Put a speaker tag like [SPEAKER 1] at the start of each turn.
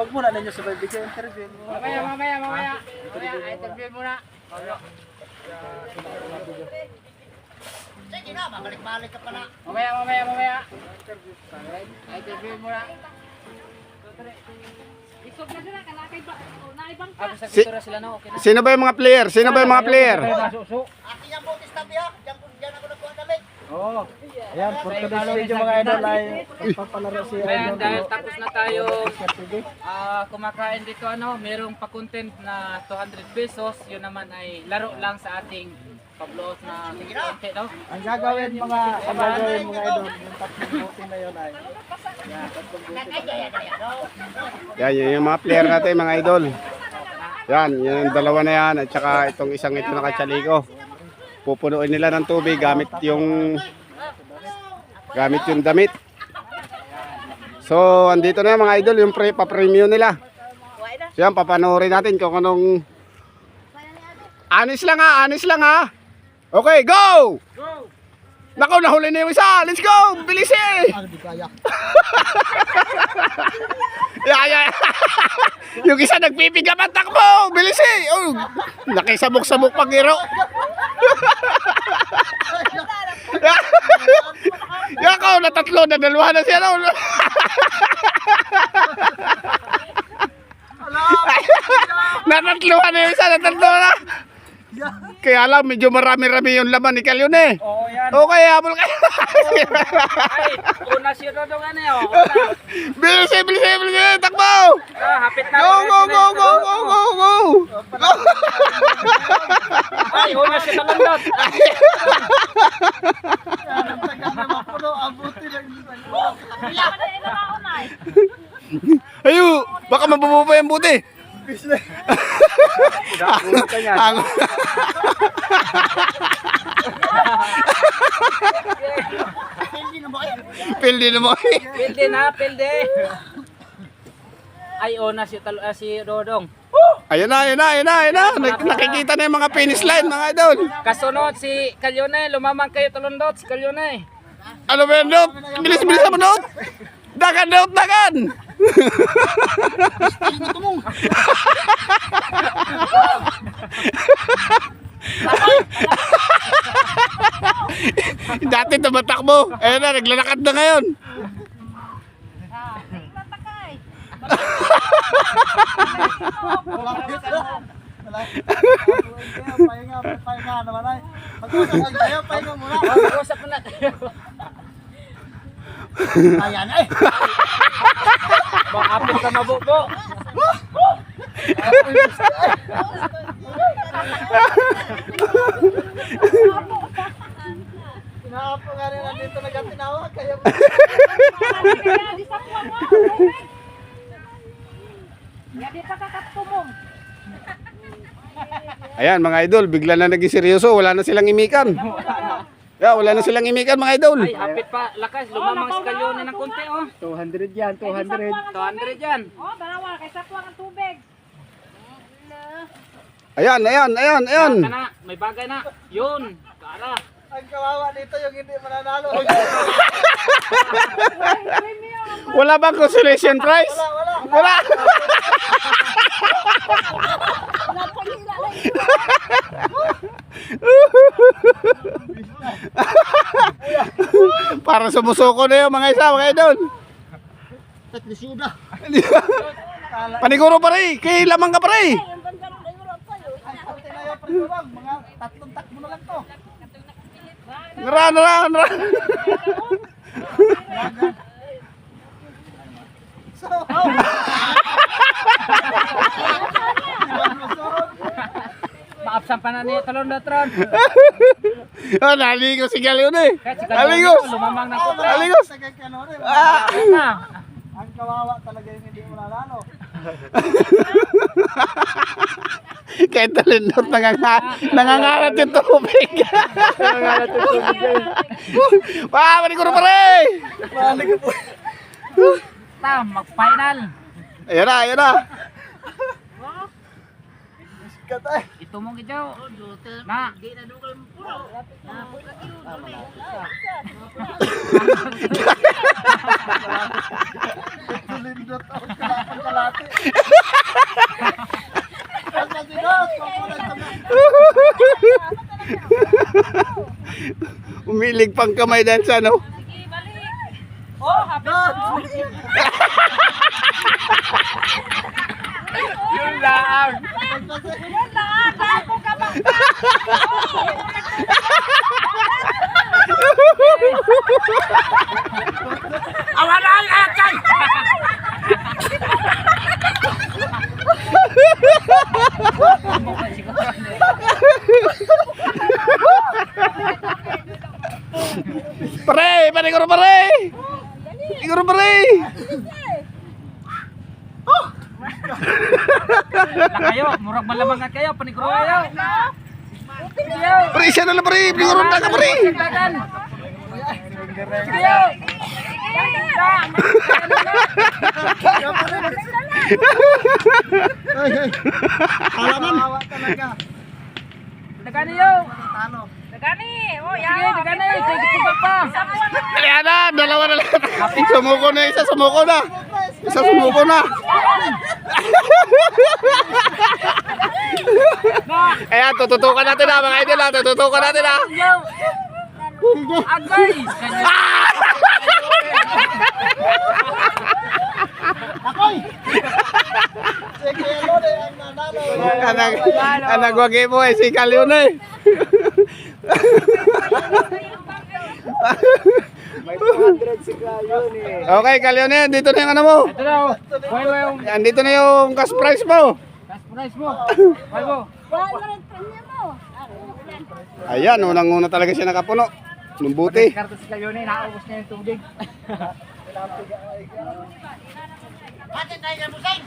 [SPEAKER 1] Huwag muna ninyo sabay bigyan interview.
[SPEAKER 2] Mamaya. Interview muna.
[SPEAKER 3] Sige na, babalik-balik ka pa na.
[SPEAKER 2] Mamaya. Interview muna.
[SPEAKER 4] Sino ba yung mga player?
[SPEAKER 3] Akin yung butis tabi ha. Diyan ako nagkuhan damit.
[SPEAKER 1] Oo. Ayan, for today's video mga idol ay papalaro si
[SPEAKER 2] Ayan,
[SPEAKER 1] idol.
[SPEAKER 2] dahil tapos na tayo kumakain dito, merong pa-content na 200 pesos. Yun naman ay laro lang sa ating pabloos na konti, no?
[SPEAKER 1] Ang gagawin mga idol, yung tatlong buti na yun ay
[SPEAKER 4] Yan, yun yung mga player natin mga idol. Yan, yung dalawa na yan at saka itong isang ito nakatsaliko. Pupunuin nila ng tubig gamit yung damit. So, andito na mga idol yung pa-premium nila. So yan, papanoorin natin kung anong Anis lang ha. Okay, go! Nako, nahuli na yung isa. Let's go! Bilis eh!
[SPEAKER 1] di kaya.
[SPEAKER 4] Yeah. Yung isa nagpipiga man, takbo! Bilis eh! Oh, nakisabok-sabok pag-iro. Yako, natatlo, nadalwa na siya. Natatluhan na yung isa, natatlo na. Kaya lang, medyo marami-rami yung laman ni Kalyon eh.
[SPEAKER 2] Oo, yan.
[SPEAKER 4] Okay, habol kayo.
[SPEAKER 2] Ay, una si Rodong
[SPEAKER 4] Bilis eh, takbo!
[SPEAKER 2] hapit na.
[SPEAKER 4] Go!
[SPEAKER 2] Ay, una si Talondot.
[SPEAKER 4] Ayo, baka mabubuo pa yung buti. Pildi na mo.
[SPEAKER 2] Pilde. Ay, una si Rodong.
[SPEAKER 4] Ayun na. Nakikita na yung mga finish line mga idol.
[SPEAKER 2] Kasunod si Kalyone, lumamang kayo Talondot, si Kalyone.
[SPEAKER 4] Ano ba yun, Dot? Bilis mo, Dot. Dagan. Dati tumatakbo. Ayun na, naglalakad na ngayon.
[SPEAKER 1] Pahinga naman ay. Mag-usap tayo, pahinga muna.
[SPEAKER 2] Mag-usap muna tayo.
[SPEAKER 1] Ayan ay.
[SPEAKER 2] Makapit ka mabubo.
[SPEAKER 1] Pinaapo nga rin nandito nagkatinawag. Kaya
[SPEAKER 4] Ayan mga idol, bigla na naging seryoso. Wala na silang imikan. Wala na silang imikan mga idol.
[SPEAKER 2] Ay, hapit pa, lakas. Lumamang si Kalyone ng konti,
[SPEAKER 1] 200 yan, 200.
[SPEAKER 2] 200 yan.
[SPEAKER 5] Dalawa, kaysa po ang tubig.
[SPEAKER 4] Ayan.
[SPEAKER 2] Kana, may bagay na. Yun, kara.
[SPEAKER 1] Ang kawawa dito yung hindi mananalo.
[SPEAKER 4] Wala bang consolation prize? Wala. Para sumusuko na yung mga isa, mga idol.
[SPEAKER 1] Tatlisuda.
[SPEAKER 4] Paniguro pa rin, kay lamang ka pa rin.
[SPEAKER 1] Mga tatlong takbo na lang to.
[SPEAKER 4] Nara.
[SPEAKER 2] Maapsan pa na niya Talondot ron.
[SPEAKER 4] Naligo si Kalyon eh.
[SPEAKER 2] Kasi
[SPEAKER 4] Naligo.
[SPEAKER 2] lumamang ng konti.
[SPEAKER 4] Naligo.
[SPEAKER 1] Ang kawawa talaga yung hindi mananalo.
[SPEAKER 4] Kahit talindot nangangalat yung tubig. Nangangalat yung tubig. Paniguro pa rin.
[SPEAKER 2] Mag-final.
[SPEAKER 4] Ayan na.
[SPEAKER 1] ka tayo.
[SPEAKER 2] Ito mo gidaw. Na.
[SPEAKER 1] Tulindot ako kalapang-kalati. Pagkasinot, papunan ka na.
[SPEAKER 4] Umilig pang kamay dahil sa ano.
[SPEAKER 5] Sige, balik. Oh, happy mo.
[SPEAKER 2] Yun lang.
[SPEAKER 5] Yan lang, bago ka ba?
[SPEAKER 2] Awalan akay.
[SPEAKER 4] Pare, paniguro pare. Paniguro pare.
[SPEAKER 2] Lang kayo, murag malamang at kayo, paniguro kayo.
[SPEAKER 4] Pare, siya na lang pare. Paniguro na ka pare.
[SPEAKER 2] Dagan.
[SPEAKER 1] Ay, ay. Halaman. Hawa talaga.
[SPEAKER 2] Dagan niyo.
[SPEAKER 1] Talo.
[SPEAKER 5] Dagani, oh,
[SPEAKER 2] Sige,
[SPEAKER 5] yan.
[SPEAKER 2] dagan na. Sige, pa.
[SPEAKER 4] Ayan na, dalawa na lang. Sumuko na, isa sumuko na. Isa sumuko na. Ayan, tututukan natin na mga idol ha. Tututukan natin ha.
[SPEAKER 2] Agay.
[SPEAKER 1] Akoy! Sige, Lode, ang nanalo.
[SPEAKER 4] Nagwagi mo eh, si Kalyon eh.
[SPEAKER 1] May 200 si Kalyon eh.
[SPEAKER 4] Okay, Kalyon eh, dito na yung ano mo.
[SPEAKER 2] Ito na. Kuhay mo yung
[SPEAKER 4] Yan, dito na yung cash prize mo.
[SPEAKER 2] cash prize mo. Kuhay mo.
[SPEAKER 4] Ayan, unang-una talaga siya nakapuno. Nung buti.
[SPEAKER 2] Kartos kayo na, naubos niya yung tubig.
[SPEAKER 3] Ate tayo na busay.